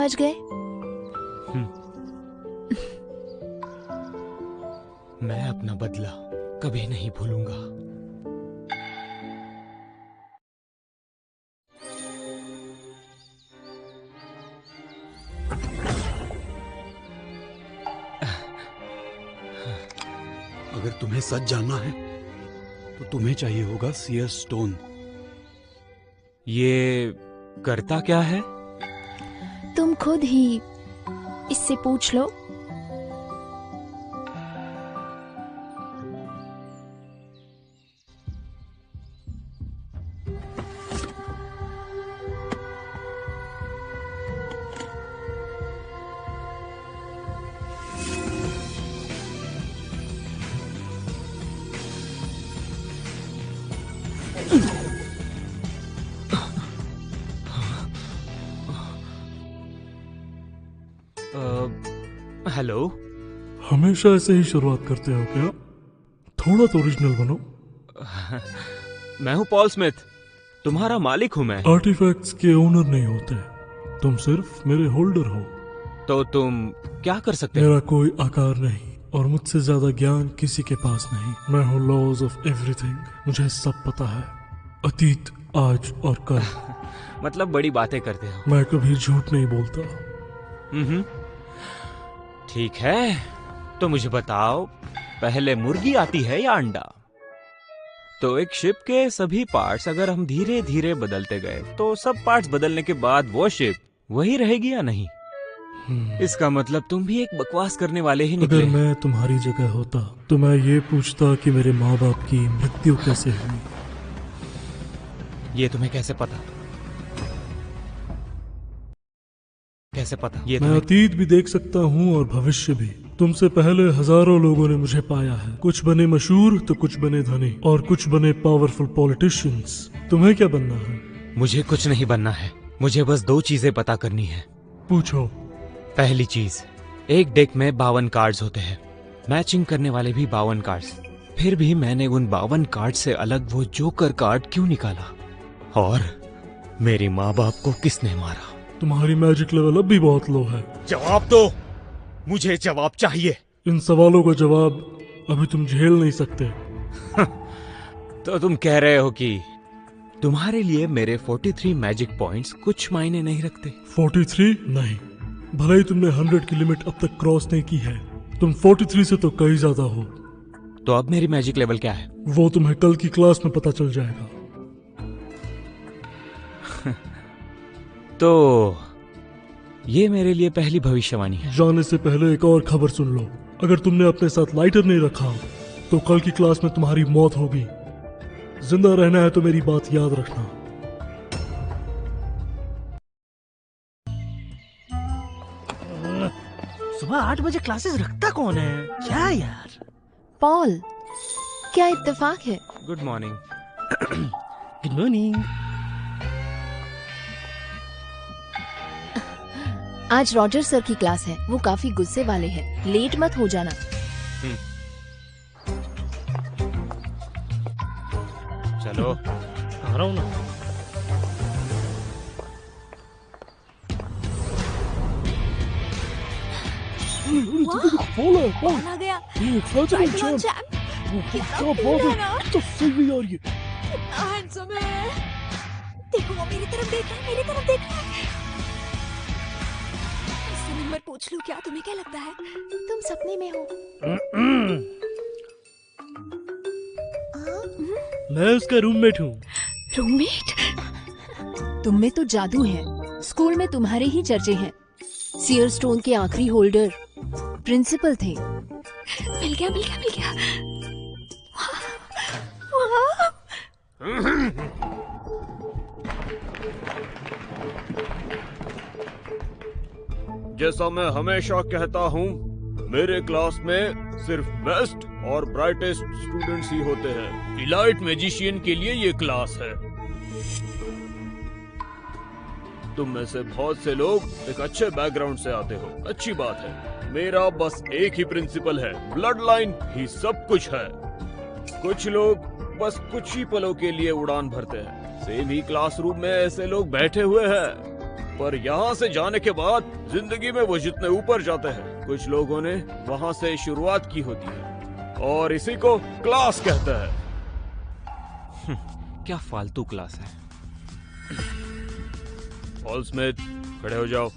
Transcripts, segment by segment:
आज गए। मैं अपना बदला कभी नहीं भूलूंगा। अगर तुम्हें सच जानना है तो तुम्हें चाहिए होगा सीयर स्टोन। ये करता क्या है? तुम खुद ही इससे पूछ लो। हेलो। हमेशा ऐसे ही शुरुआत करते हो क्या? थोड़ा तो ओरिजिनल बनो। मैं हूँ पॉल स्मिथ, तुम्हारा मालिक हूँ मैं। आर्टिफैक्ट्स के ओनर नहीं होते, तुम सिर्फ मेरे होल्डर हो। तो तुम क्या कर सकते हो? मेरा कोई आकार नहीं और मुझसे ज्यादा ज्ञान किसी के पास नहीं। मैं हूँ लॉज ऑफ एवरीथिंग, मुझे सब पता है, अतीत, आज और कल। मतलब बड़ी बातें करते हो। मैं कभी झूठ नहीं बोलता। ठीक है, तो मुझे बताओ, पहले मुर्गी आती है या अंडा? तो एक शिप के सभी पार्ट्स अगर हम धीरे धीरे बदलते गए तो सब पार्ट्स बदलने के बाद वो शिप वही रहेगी या नहीं? इसका मतलब तुम भी एक बकवास करने वाले ही निकले। अगर मैं तुम्हारी जगह होता तो मैं ये पूछता कि मेरे माँ बाप की मृत्यु कैसे हुई। ये तुम्हें कैसे पता? कैसे पता? ये मैं अतीत भी देख सकता हूँ और भविष्य भी। तुमसे पहले हजारों लोगों ने मुझे पाया है। कुछ बने मशहूर तो कुछ बने धनी और कुछ बने पावरफुल पॉलिटिशियंस। तुम्हें क्या बनना है? मुझे कुछ नहीं बनना है, मुझे बस दो चीजें पता करनी है। पूछो। पहली चीज, एक डेक में 52 कार्ड्स होते हैं, मैचिंग करने वाले भी 52 कार्ड्स। फिर भी मैंने उन 52 कार्ड से अलग वो जोकर कार्ड क्यों निकाला? और मेरी माँ बाप को किसने मारा? तुम्हारी मैजिक लेवल अब भी बहुत लो है। जवाब दो, मुझे जवाब चाहिए। इन सवालों का जवाब अभी तुम झेल नहीं सकते। तो तुम कह रहे हो कि तुम्हारे लिए मेरे 43 मैजिक पॉइंट्स कुछ मायने नहीं रखते? 43 नहीं, भले ही तुमने 100 की लिमिट अब तक क्रॉस नहीं की है, तुम 43 से तो कहीं ज्यादा हो। तो अब मेरी मैजिक लेवल क्या है? वो तुम्हें कल की क्लास में पता चल जाएगा। तो ये मेरे लिए पहली भविष्यवाणी है। जाने से पहले एक और खबर सुन लो। अगर तुमने अपने साथ लाइटर नहीं रखा तो कल की क्लास में तुम्हारी मौत होगी। जिंदा रहना है तो मेरी बात याद रखना। सुबह 8 बजे क्लासेस रखता कौन है? क्या यार? पॉल, क्या इत्तेफाक है? Good morning. Good morning. आज रॉजर सर की क्लास है, वो काफी गुस्से वाले हैं, लेट मत हो जाना। चलो आ रहा हूँ ना। कौन आ गया? हैंडसम है। देखो वो मेरी तरफ देख रहा है, मेरी तरफ देख रहा है। इससे नंबर पूछ लूं क्या? तुम्हें क्या लगता है तुम सपने में हो? मैं उसका रूममेट हूँ। रूममेट? तुम में तो जादू है। स्कूल में तुम्हारे ही चर्चे हैं। सीयर स्टोन के आखिरी होल्डर प्रिंसिपल थे। मिल गया, मिल गया, मिल गया। जैसा मैं हमेशा कहता हूँ, मेरे क्लास में सिर्फ बेस्ट और ब्राइटेस्ट स्टूडेंट्स ही होते हैं। इलाइट मैजिशियन के लिए ये क्लास है। तुम में से बहुत से लोग एक अच्छे बैकग्राउंड से आते हो, अच्छी बात है। मेरा बस एक ही प्रिंसिपल है, ब्लड लाइन ही सब कुछ है। कुछ लोग बस कुछ ही पलों के लिए उड़ान भरते हैं। सेम ही क्लासरूम में ऐसे लोग बैठे हुए हैं। पर यहाँ से जाने के बाद जिंदगी में वो जितने ऊपर जाते हैं, कुछ लोगों ने वहाँ से शुरुआत की होती है और इसी को क्लास कहते हैं। क्या फालतू क्लास है। पॉल स्मिथ, खड़े हो जाओ।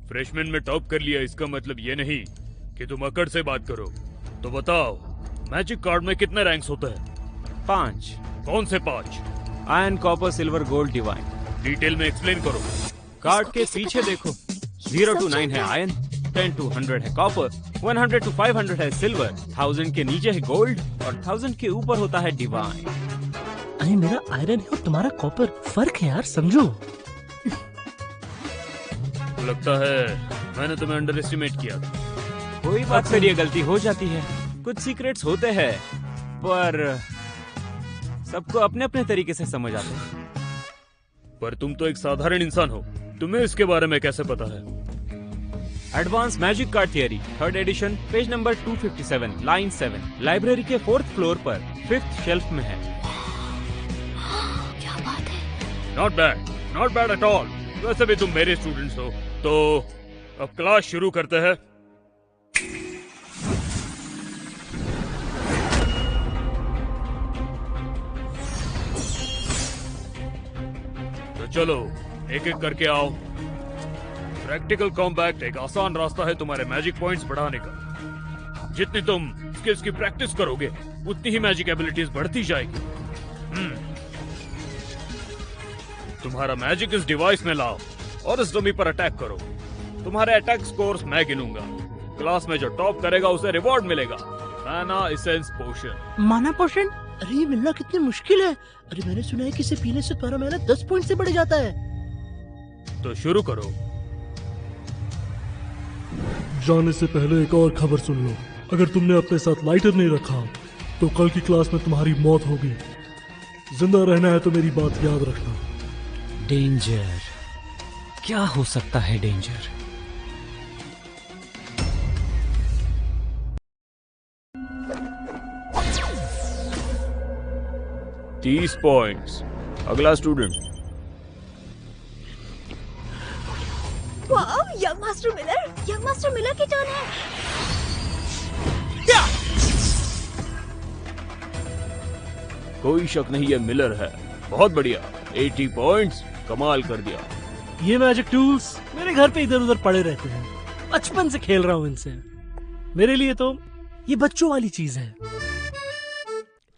फ्रेशमैन में टॉप कर लिया इसका मतलब ये नहीं कि तुम अकड़ से बात करो। तो बताओ, मैजिक कार्ड में कितने रैंक्स होते हैं? 5। कौन से 5? Iron, copper, silver, gold, divine. Detail में एक्सप्लेन करो। कार्ड के पीछे देखो। 0 to 9 है आयरन, 10 to 100 है कॉपर, 100 to 500 है सिल्वर, 1000 के नीचे है गोल्ड और 1000 के ऊपर होता है डिवाइन। अरे मेरा आयरन है और तुम्हारा कॉपर, फर्क है यार, समझो। लगता है मैंने तुम्हें अंडर एस्टिमेट किया था। कोई बात फिर ये गलती हो जाती है। कुछ सीक्रेट्स होते हैं पर सबको अपने अपने तरीके से समझ आते हैं। पर तुम तो एक साधारण इंसान हो, तुम्हें इसके बारे में कैसे पता है? Advance magic card theory 3rd edition, page number 257, line 7, library के 4th फ्लोर पर 5th शेल्फ में है। क्या बात है। Not bad at all. वैसे भी तुम मेरे स्टूडेंट्स हो, तो अब क्लास शुरू करते हैं। तो चलो एक एक करके आओ। प्रैक्टिकल कॉम्बैट एक आसान रास्ता है तुम्हारे मैजिक पॉइंट्स बढ़ाने का। जितनी तुम स्किल्स की प्रैक्टिस करोगे उतनी ही मैजिक एबिलिटीज बढ़ती जाएगी। तुम्हारा मैजिक इस डिवाइस में लाओ और इस डमी पर अटैक करो। तुम्हारे अटैक स्कोर्स मैं गिनूंगा। क्लास में जो टॉप करेगा उसे रिवॉर्ड मिलेगा, माना एसेंस पोशन। माना पोशन? अरे ये मिलना कितनी मुश्किल है। अरे मैंने सुना है कि इसे पीने से तुम्हारा माना 10 पॉइंट से बढ़ जाता है। तो शुरू करो। जाने से पहले एक और खबर सुन लो। अगर तुमने अपने साथ लाइटर नहीं रखा तो कल की क्लास में तुम्हारी मौत होगी। जिंदा रहना है तो मेरी बात याद रखना। डेंजर। क्या हो सकता है डेंजर? $30 पॉइंट्स। अगला student. Wow, young master Miller की टर्न है। कोई शक नहीं ये मिलर है। बहुत बढ़िया, 80 पॉइंट्स। कमाल कर दिया। ये मैजिक टूल्स मेरे घर पे इधर उधर पड़े रहते हैं, बचपन से खेल रहा हूँ इनसे। मेरे लिए तो ये बच्चों वाली चीज है।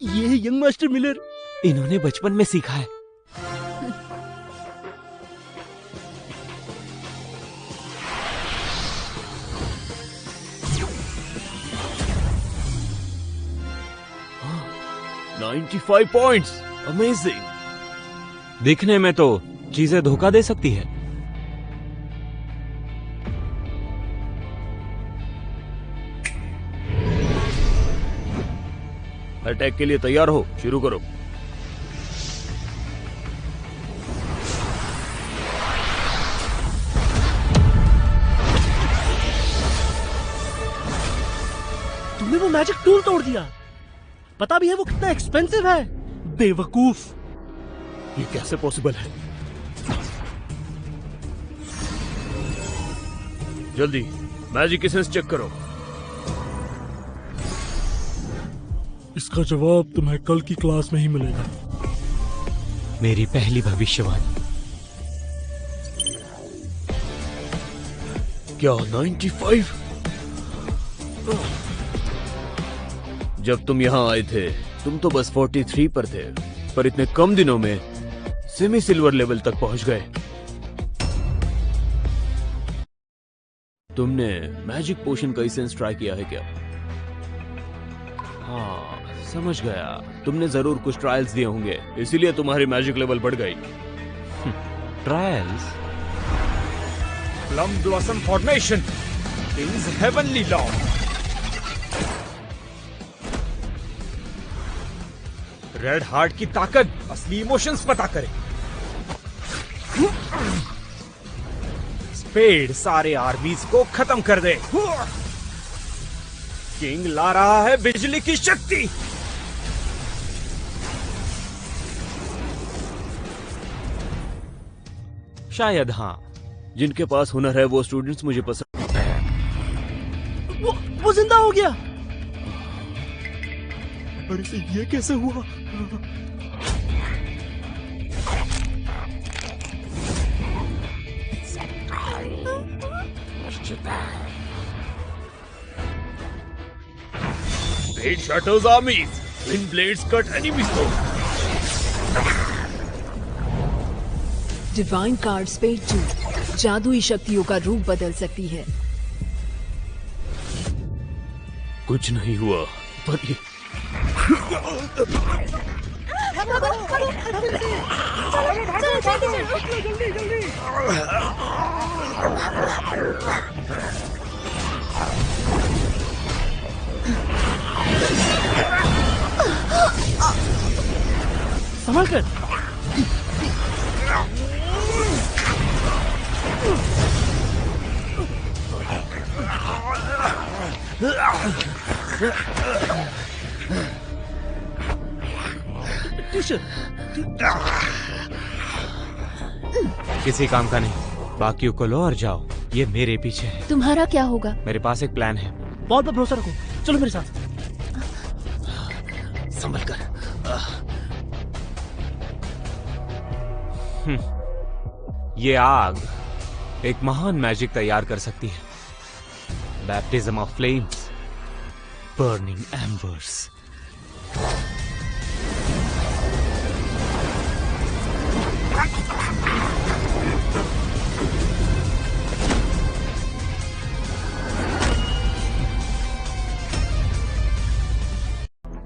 ये है यंग मास्टर मिलर। इन्होंने बचपन में सीखा है। $95 पॉइंट्स। अमेजिंग। दिखने में तो चीजें धोखा दे सकती है। अटैक के लिए तैयार हो, शुरू करो। तुमने वो मैजिक टूल तोड़ दिया। पता भी है वो कितना एक्सपेंसिव है। बेवकूफ। ये कैसे पॉसिबल है? जल्दी मैजिक एसेंस चेक करो। इसका जवाब तुम्हें कल की क्लास में ही मिलेगा। मेरी पहली भविष्यवाणी। क्या 95? जब तुम यहाँ आए थे तुम तो बस 43 पर थे, पर इतने कम दिनों में सेमी सिल्वर लेवल तक पहुंच गए। तुमने मैजिक पोशन का एसेंस ट्राई किया है क्या? हाँ, समझ गया। तुमने जरूर कुछ ट्रायल्स दिए होंगे, इसीलिए तुम्हारी मैजिक लेवल बढ़ गई। Trials? Plum blossom formation is heavenly law. Red heart की ताकत असली इमोशंस पता करे। पेड़ सारे आर्मीज को खत्म कर दे। किंग ला रहा है बिजली की शक्ति। शायद हाँ। जिनके पास हुनर है वो स्टूडेंट्स मुझे पसंद। वो जिंदा हो गया। अरे ये कैसे हुआ? Blade shatters armies. Twin blades cut enemies through. Divine card spade 2 जादुई शक्तियों का रूप बदल सकती है। कुछ नहीं हुआ पर ये संभल कर। किसी काम का नहीं, बाकियों को लो और जाओ। ये मेरे पीछे है। तुम्हारा क्या होगा? मेरे पास एक प्लान है। बॉल पर भरोसा रखो, चलो मेरे साथ। संभल कर। ये आग एक महान मैजिक तैयार कर सकती है। Baptism of flames, burning एम्बर्स।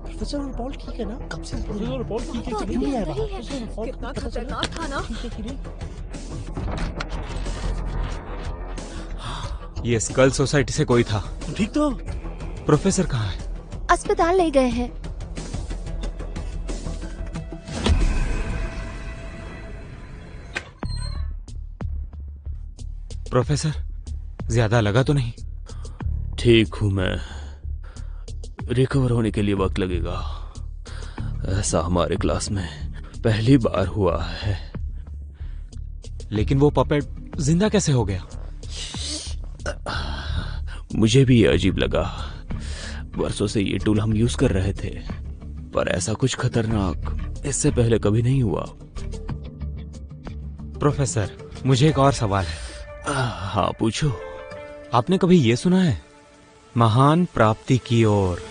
Professor ball ठीक है ना? कब से प्रोफेसर बॉल ठीक है कि नहीं आया बाहर? कितना खतरनाक था ना। ये स्कल सोसाइटी से कोई था। ठीक तो। प्रोफेसर कहाँ है? अस्पताल ले गए हैं। प्रोफेसर, ज्यादा लगा तो नहीं? ठीक हूं मैं। रिकवर होने के लिए वक्त लगेगा। ऐसा हमारे क्लास में पहली बार हुआ है। लेकिन वो पपेट जिंदा कैसे हो गया? मुझे भी ये अजीब लगा। वर्षों से ये टूल हम यूज कर रहे थे, पर ऐसा कुछ खतरनाक इससे पहले कभी नहीं हुआ। प्रोफेसर, मुझे एक और सवाल है। हाँ पूछो। आपने कभी ये सुना है, महान प्राप्ति की ओर?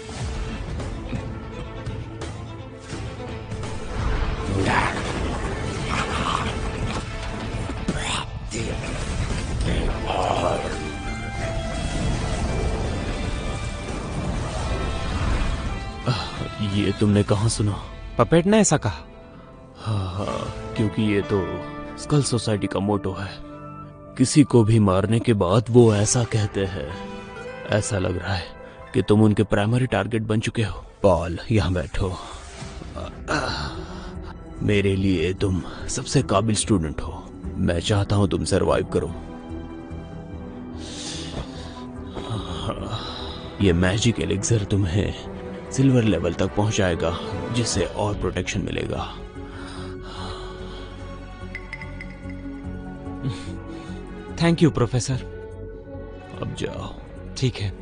ये तुमने कहाँ सुना? पपेट ने ऐसा कहा। हाँ, क्योंकि ये तो स्कल सोसाइटी का मोटो है। किसी को भी मारने के बाद वो ऐसा कहते हैं। ऐसा लग रहा है कि तुम उनके प्राइमरी टारगेट बन चुके हो। पॉल, यहाँ बैठो। मेरे लिए तुम सबसे काबिल स्टूडेंट हो। मैं चाहता हूं तुम सरवाइव करो। ये मैजिक एलिक्सर तुम्हें सिल्वर लेवल तक पहुंचाएगा, जिससे और प्रोटेक्शन मिलेगा। Thank you professor. अब जाओ। ठीक है।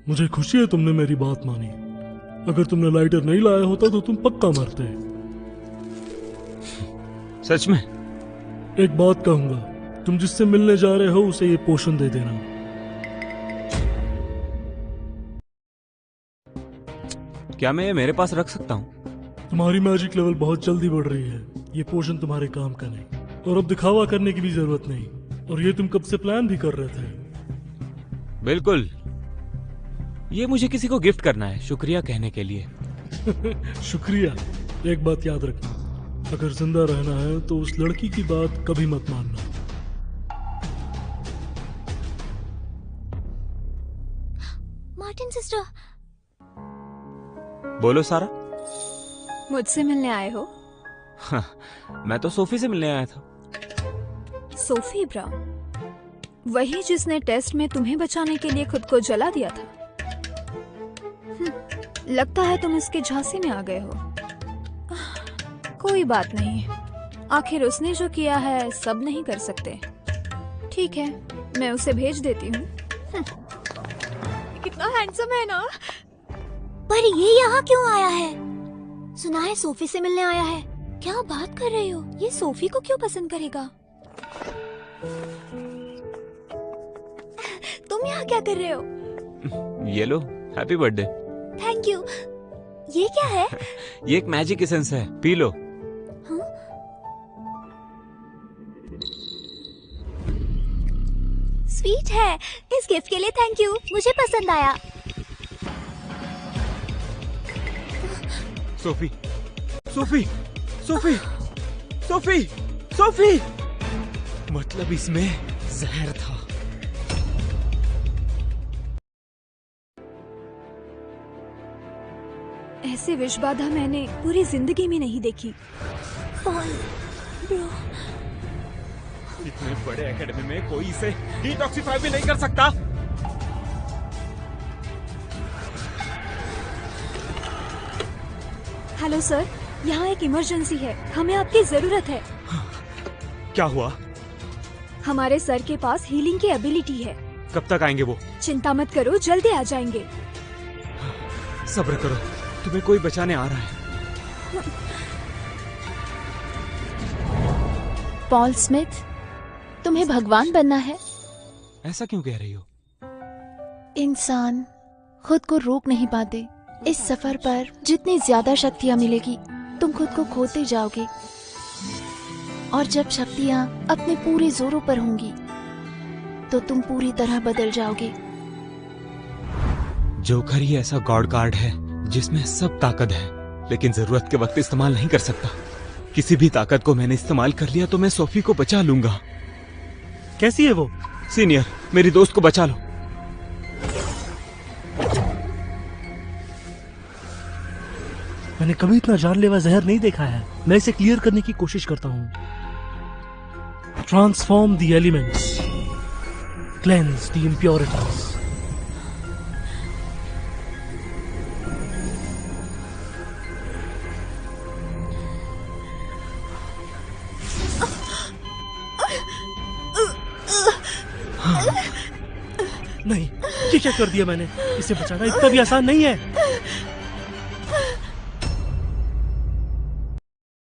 मुझे खुशी है तुमने मेरी बात मानी। अगर तुमने लाइटर नहीं लाया होता तो तुम पक्का मरते। सच में? एक बात कहूंगा, तुम जिससे मिलने जा रहे हो उसे ये पोशन दे देना। क्या मैं ये मेरे पास रख सकता हूँ? तुम्हारी मैजिक लेवल बहुत जल्दी बढ़ रही है। ये पोशन तुम्हारे काम का नहीं, और अब दिखावा करने की भी जरूरत नहीं। और ये तुम कब से प्लान भी कर रहे थे। बिल्कुल। ये मुझे किसी को गिफ्ट करना है, शुक्रिया कहने के लिए। शुक्रिया। एक बात याद रखना, अगर जिंदा रहना है तो उस लड़की की बात कभी मत मानना। बोलो सारा। मुझसे मिलने आए हो? मैं तो सोफी से मिलने आया था। सोफी ब्राउन, वही जिसने टेस्ट में तुम्हें बचाने के लिए खुद को जला दिया था। लगता है तुम उसके झांसे में आ गए हो। कोई बात नहीं, आखिर उसने जो किया है सब नहीं कर सकते। ठीक है, मैं उसे भेज देती हूँ। कितना हैंडसम है ना। पर ये यहाँ क्यों आया है? सुना है सोफी से मिलने आया है। क्या बात कर रहे हो? ये सोफी को क्यों पसंद करेगा? तुम यहाँ क्या कर रहे हो? ये लो, हैप्पी बर्थडे। Thank you. ये क्या है? ये एक मैजिक एसेंस है, पी लो। स्वीट है। इस गिफ्ट के लिए थैंक यू, मुझे पसंद आया। Sophie, Sophie, Sophie, Sophie, Sophie. मतलब इसमें जहर था। ऐसे विषबाधा मैंने पूरी जिंदगी में नहीं देखी। पॉल ब्रो, इतने बड़े एकेडमी में कोई इसे डिटॉक्सिफाई भी नहीं कर सकता। हेलो सर, यहाँ एक इमरजेंसी है, हमें आपकी जरूरत है। क्या हुआ? हमारे सर के पास हीलिंग की एबिलिटी है। कब तक आएंगे वो? चिंता मत करो, जल्दी आ जाएंगे। सब्र करो, तुम्हें कोई बचाने आ रहा है। पॉल स्मिथ, तुम्हें भगवान बनना है। ऐसा क्यों कह रही हो? इंसान खुद को रोक नहीं पाते। इस सफर पर जितनी ज्यादा शक्तियाँ मिलेगी, तुम खुद को खोते जाओगे। और जब शक्तियाँ अपने पूरे जोरों पर होंगी, तो तुम पूरी तरह बदल जाओगे। जोकर ही ऐसा गॉड कार्ड है जिसमें सब ताकत है, लेकिन जरूरत के वक्त इस्तेमाल नहीं कर सकता। किसी भी ताकत को मैंने इस्तेमाल कर लिया तो मैं सोफी को बचा लूंगा। कैसी है वो? सीनियर, मेरी दोस्त को बचा लो। मैंने कभी इतना जानलेवा जहर नहीं देखा है। मैं इसे क्लियर करने की कोशिश करता हूँ। Transform the elements, cleanse the impurities. नहीं, ये क्या कर दिया मैंने? इसे बचाना इतना भी आसान नहीं है।